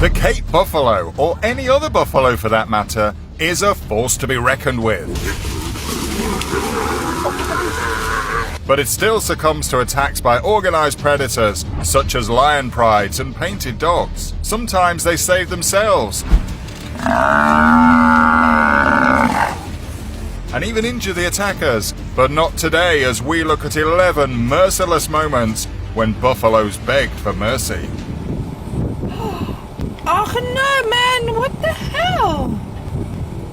The Cape buffalo, or any other buffalo for that matter, is a force to be reckoned with. But it still succumbs to attacks by organized predators, such as lion prides and painted dogs. Sometimes they save themselves, and even injure the attackers. But not today, as we look at 11 merciless moments when buffaloes begged for mercy. Oh no, man, what the hell?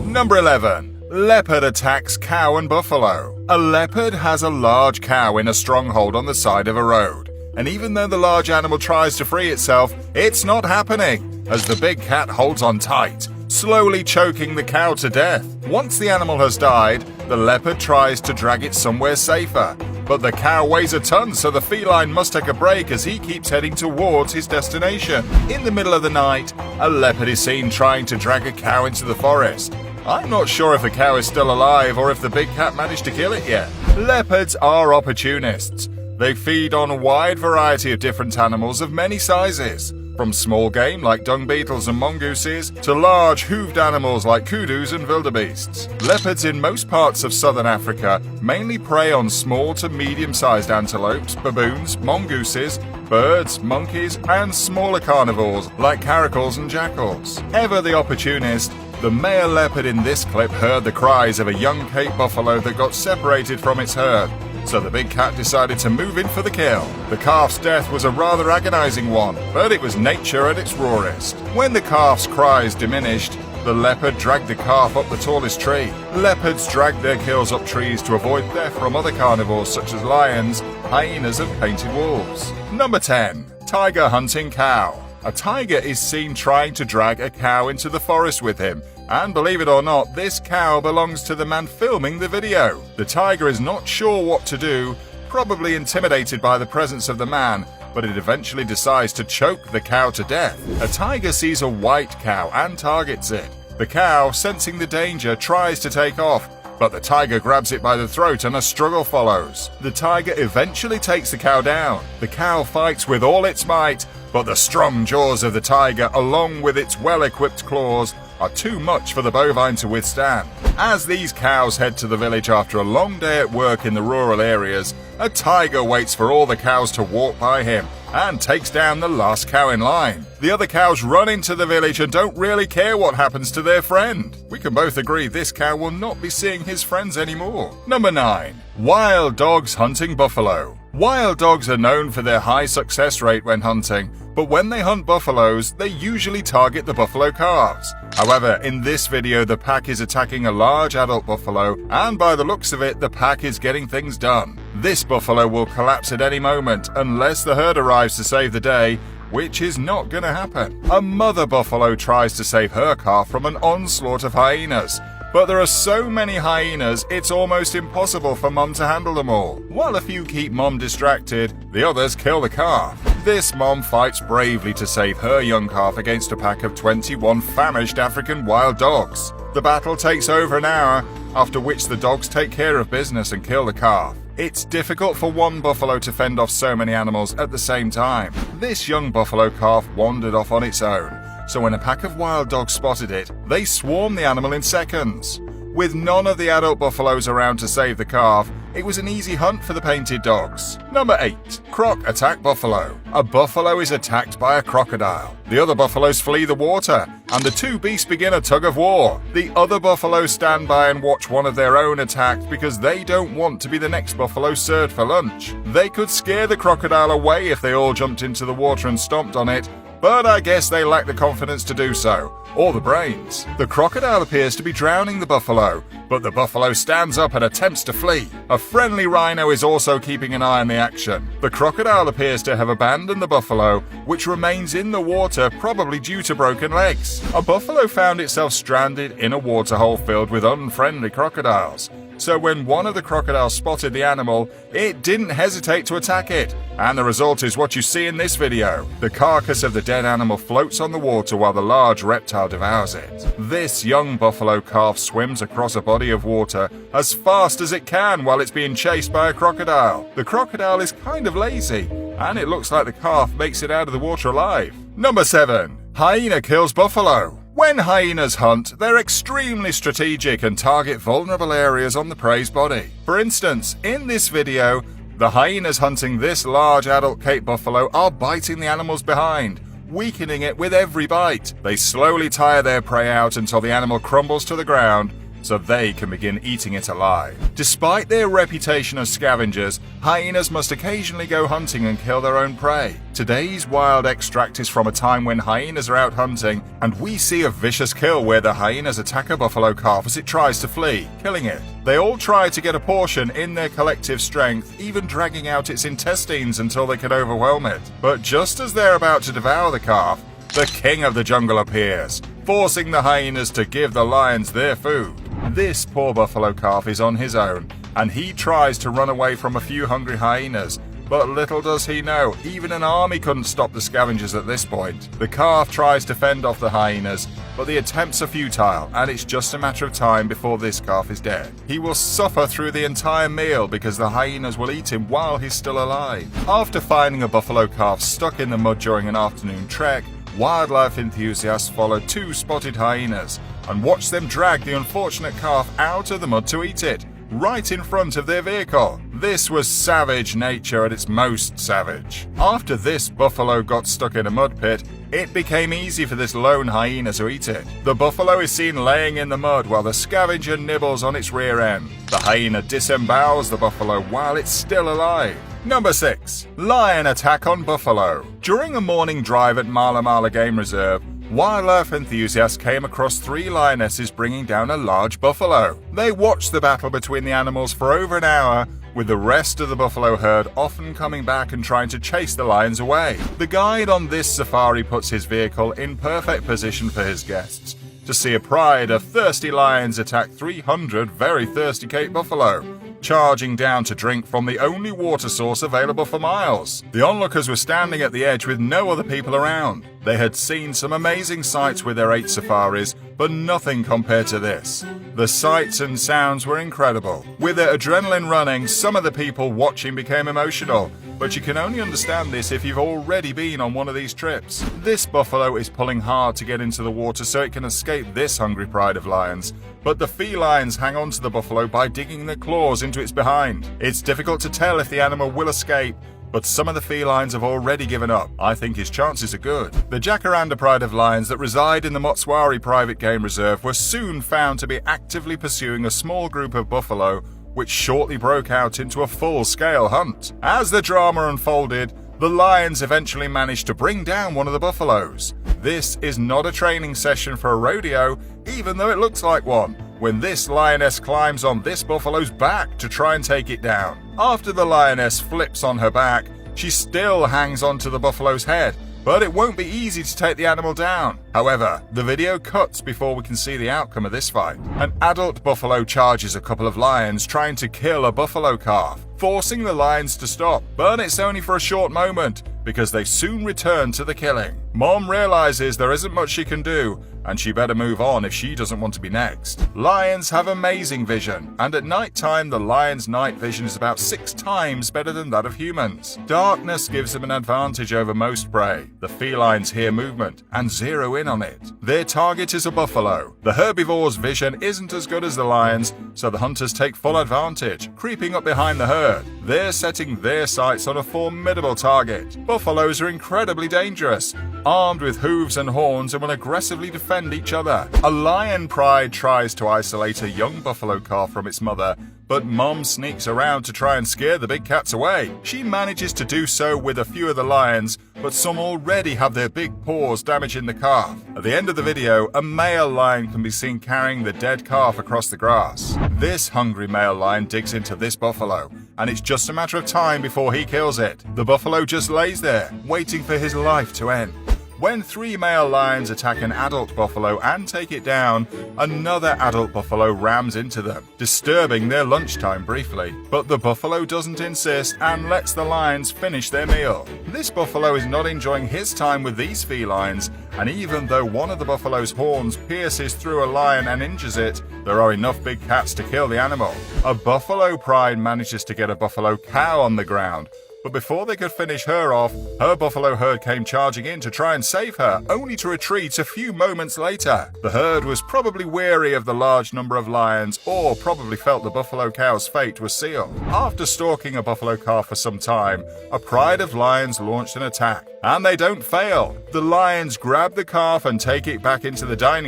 Number 11. Leopard attacks cow and buffalo. A leopard has a large cow in a stronghold on the side of a road. And even though the large animal tries to free itself, it's not happening, as the big cat holds on tight, slowly choking the cow to death. Once the animal has died, the leopard tries to drag it somewhere safer. But the cow weighs a ton, so the feline must take a break as he keeps heading towards his destination. In the middle of the night, a leopard is seen trying to drag a cow into the forest. I'm not sure if the cow is still alive or if the big cat managed to kill it yet. Leopards are opportunists. They feed on a wide variety of different animals of many sizes, from small game like dung beetles and mongooses to large hooved animals like kudus and wildebeests. Leopards in most parts of southern Africa mainly prey on small to medium-sized antelopes, baboons, mongooses, birds, monkeys, and smaller carnivores like caracals and jackals. Ever the opportunist, the male leopard in this clip heard the cries of a young Cape buffalo that got separated from its herd, so the big cat decided to move in for the kill. The calf's death was a rather agonizing one, but it was nature at its rawest. When the calf's cries diminished, the leopard dragged the calf up the tallest tree. Leopards drag their kills up trees to avoid theft from other carnivores such as lions, hyenas, and painted wolves. Number 10. Tiger hunting cow. A tiger is seen trying to drag a cow into the forest with him, and believe it or not, this cow belongs to the man filming the video. The tiger is not sure what to do, probably intimidated by the presence of the man, but it eventually decides to choke the cow to death. A tiger sees a white cow and targets it. The cow, sensing the danger, tries to take off, but the tiger grabs it by the throat and a struggle follows. The tiger eventually takes the cow down. The cow fights with all its might, but the strong jaws of the tiger, along with its well-equipped claws, are too much for the bovine to withstand. As these cows head to the village after a long day at work in the rural areas, a tiger waits for all the cows to walk by him and takes down the last cow in line. The other cows run into the village and don't really care what happens to their friend. We can both agree this cow will not be seeing his friends anymore. Number 9. Wild dogs hunting buffalo. Wild dogs are known for their high success rate when hunting, but when they hunt buffaloes, they usually target the buffalo calves. However, in this video, the pack is attacking a large adult buffalo, and by the looks of it, the pack is getting things done. This buffalo will collapse at any moment unless the herd arrives to save the day, which is not gonna happen. A mother buffalo tries to save her calf from an onslaught of hyenas, but there are so many hyenas, it's almost impossible for mom to handle them all. While a few keep mom distracted, the others kill the calf. This mom fights bravely to save her young calf against a pack of 21 famished African wild dogs. The battle takes over an hour, after which the dogs take care of business and kill the calf. It's difficult for one buffalo to fend off so many animals at the same time. This young buffalo calf wandered off on its own, so when a pack of wild dogs spotted it, they swarmed the animal in seconds. With none of the adult buffaloes around to save the calf, it was an easy hunt for the painted dogs. Number 8. Croc attack buffalo. A buffalo is attacked by a crocodile. The other buffaloes flee the water, and the two beasts begin a tug of war. The other buffaloes stand by and watch one of their own attacked because they don't want to be the next buffalo served for lunch. They could scare the crocodile away if they all jumped into the water and stomped on it, but I guess they lack the confidence to do so, or the brains. The crocodile appears to be drowning the buffalo, but the buffalo stands up and attempts to flee. A friendly rhino is also keeping an eye on the action. The crocodile appears to have abandoned the buffalo, which remains in the water, probably due to broken legs. A buffalo found itself stranded in a waterhole filled with unfriendly crocodiles. So when one of the crocodiles spotted the animal, it didn't hesitate to attack it. And the result is what you see in this video. The carcass of the dead animal floats on the water while the large reptile devours it. This young buffalo calf swims across a body of water as fast as it can while it's being chased by a crocodile. The crocodile is kind of lazy, and it looks like the calf makes it out of the water alive. Number 7. Hyena kills buffalo. When hyenas hunt, they're extremely strategic and target vulnerable areas on the prey's body. For instance, in this video, the hyenas hunting this large adult Cape buffalo are biting the animal's behind, weakening it with every bite. They slowly tire their prey out until the animal crumbles to the ground, so they can begin eating it alive. Despite their reputation as scavengers, hyenas must occasionally go hunting and kill their own prey. Today's wild extract is from a time when hyenas are out hunting, and we see a vicious kill where the hyenas attack a buffalo calf as it tries to flee, killing it. They all try to get a portion in their collective strength, even dragging out its intestines until they can overwhelm it. But just as they're about to devour the calf, the king of the jungle appears, forcing the hyenas to give the lions their food. This poor buffalo calf is on his own, and he tries to run away from a few hungry hyenas, but little does he know, even an army couldn't stop the scavengers at this point. The calf tries to fend off the hyenas, but the attempts are futile, and it's just a matter of time before this calf is dead. He will suffer through the entire meal because the hyenas will eat him while he's still alive. After finding a buffalo calf stuck in the mud during an afternoon trek, wildlife enthusiasts followed two spotted hyenas and watched them drag the unfortunate calf out of the mud to eat it, right in front of their vehicle. This was savage nature at its most savage. After this buffalo got stuck in a mud pit, it became easy for this lone hyena to eat it. The buffalo is seen laying in the mud while the scavenger nibbles on its rear end. The hyena disembowels the buffalo while it's still alive. Number 6. Lion attack on buffalo. During a morning drive at Mala Mala Game Reserve, wildlife enthusiasts came across 3 lionesses bringing down a large buffalo. They watched the battle between the animals for over an hour, with the rest of the buffalo herd often coming back and trying to chase the lions away. The guide on this safari puts his vehicle in perfect position for his guests to see a pride of thirsty lions attack 300 very thirsty Cape buffalo, charging down to drink from the only water source available for miles. The onlookers were standing at the edge with no other people around. They had seen some amazing sights with their 8 safaris, but nothing compared to this. The sights and sounds were incredible. With their adrenaline running, some of the people watching became emotional, but you can only understand this if you've already been on one of these trips. This buffalo is pulling hard to get into the water so it can escape this hungry pride of lions, but the felines hang on to the buffalo by digging their claws into its behind. It's difficult to tell if the animal will escape, but some of the felines have already given up. I think his chances are good. The Jacaranda pride of lions that reside in the Motswari Private Game Reserve were soon found to be actively pursuing a small group of buffalo, which shortly broke out into a full-scale hunt. As the drama unfolded, the lions eventually managed to bring down one of the buffaloes. This is not a training session for a rodeo, even though it looks like one, when this lioness climbs on this buffalo's back to try and take it down. After the lioness flips on her back, she still hangs onto the buffalo's head, but it won't be easy to take the animal down. However, the video cuts before we can see the outcome of this fight. An adult buffalo charges a couple of lions trying to kill a buffalo calf, forcing the lions to stop, but it's only for a short moment because they soon return to the killing. Mom realizes there isn't much she can do, and she better move on if she doesn't want to be next. Lions have amazing vision, and at night time the lion's night vision is about 6 times better than that of humans. Darkness gives them an advantage over most prey. The felines hear movement and zero in on it. Their target is a buffalo. The herbivore's vision isn't as good as the lions, so the hunters take full advantage, creeping up behind the herd. They're setting their sights on a formidable target. Buffaloes are incredibly dangerous, armed with hooves and horns, and will aggressively defend each other. A lion pride tries to isolate a young buffalo calf from its mother, but Mom sneaks around to try and scare the big cats away. She manages to do so with a few of the lions, but some already have their big paws damaging the calf. At the end of the video, a male lion can be seen carrying the dead calf across the grass. This hungry male lion digs into this buffalo, and it's just a matter of time before he kills it. The buffalo just lays there, waiting for his life to end. When 3 male lions attack an adult buffalo and take it down, another adult buffalo rams into them, disturbing their lunchtime briefly. But the buffalo doesn't insist and lets the lions finish their meal. This buffalo is not enjoying his time with these felines, and even though one of the buffalo's horns pierces through a lion and injures it, there are enough big cats to kill the animal. A buffalo pride manages to get a buffalo cow on the ground, But before they could finish her off, her buffalo herd came charging in to try and save her, only to retreat a few moments later. The herd was probably weary of the large number of lions, or probably felt the buffalo cow's fate was sealed. After stalking a buffalo calf for some time, a pride of lions launched an attack. And they don't fail. The lions grab the calf and take it back into the dining